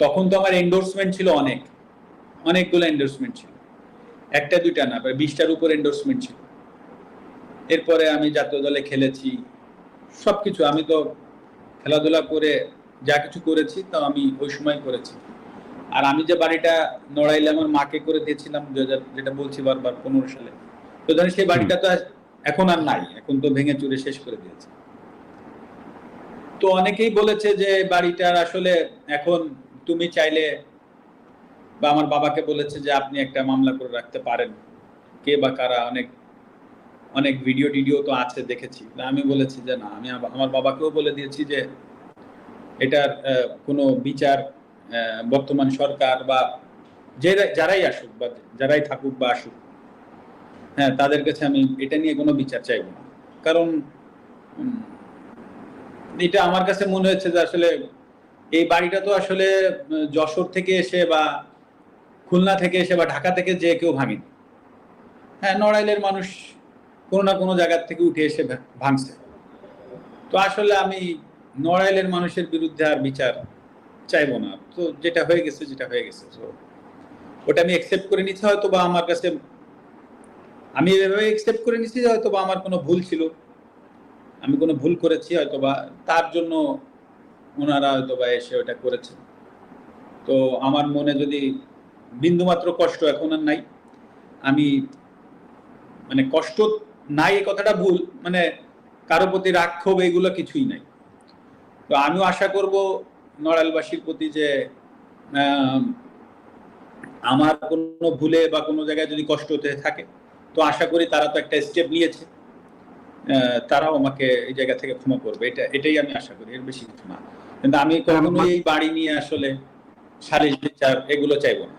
তখন তো আমার এন্ডোর্সমেন্ট ছিল অনেকগুলো এন্ডোর্সমেন্ট ছিল, একটা দুইটা না, প্রায় 20টার উপর এন্ডোর্সমেন্ট ছিল। এরপরে আমি জাতীয় দলে খেলেছি, সবকিছু আমি তো খেলাধুলা করে যা কিছু করেছি তা আমি ওই সময় করেছি। আর আমি যে বাড়িটা নড়াইলে আমার মাকে করে দিয়েছিলাম, যেটা বলছি বারবার 15 সালে, তো জানি সেই বাড়িটা তো এখন আর নাই, এখন তো ভেঙে চুরে শেষ করে দিয়েছে। তো অনেকেই বলেছে যে বাড়িটার আসলে এখন তুমি চাইলে, বা আমার বাবাকে বলেছে যে আপনি একটা মামলা করে রাখতে পারেন, কে বা কারা, অনেক ভিডিও টিডিও তো আছে, দেখেছি। আমি বলেছি যে না, আমি আমার বাবাকেও বলে দিয়েছি যে এটার কোনো বিচার বর্তমান সরকার বা যারাই আসুক বা যারাই থাকুক বা আসুক, হ্যাঁ, তাদের কাছে আমি এটা নিয়ে কোনো বিচার চাইব না। কারণ এটা আমার কাছে মনে হচ্ছে যে আসলে এই বাড়িটা তো আসলে যশোর থেকে এসে বা খুলনা থেকে এসে বা ঢাকা থেকে যে কেউ ভাঙেনি। হ্যাঁ, নড়াইলের মানুষ কোনো না কোনো জায়গা থেকে উঠে এসে ভাঙছে। তো আসলে আমি নড়াইলের মানুষের বিরুদ্ধে আর বিচার চাইবো না। তো যেটা হয়ে গেছে তো ওটা আমি একসেপ্ট করে নিচ্ছি। হয়তো বা আমার কাছে আমি এভাবে একসেপ্ট করে নিচ্ছি যে হয়তো বা আমার কোনো ভুল ছিল, আমি কোনো ভুল করেছি, হয়তো বা তার জন্য ওনারা হয়তো বা এসে ওটা করেছে। তো আমার মনে যদি বিন্দুমাত্র কষ্ট এখন আর নাই, আমি মানে কষ্ট নাই এই কথাটা ভুল, মানে কারো প্রতি রাগ ক্ষোভ এগুলো কিছুই নাই। তো আমিও আশা করব নড়াইলবাসীর প্রতি যে আমার কোনো ভুলে বা কোনো জায়গায় যদি কষ্ট হতে থাকে, তো আশা করি তারা তো একটা স্টেপ নিয়েছে, তারাও আমাকে এই জায়গা থেকে ক্ষমা করবে, এটাই আমি আশা করি, এর বেশি কিছু না। কিন্তু আমি কখনো এই বাড়ি নিয়ে আসলে সালিশ বিচার এগুলো চাইবো না।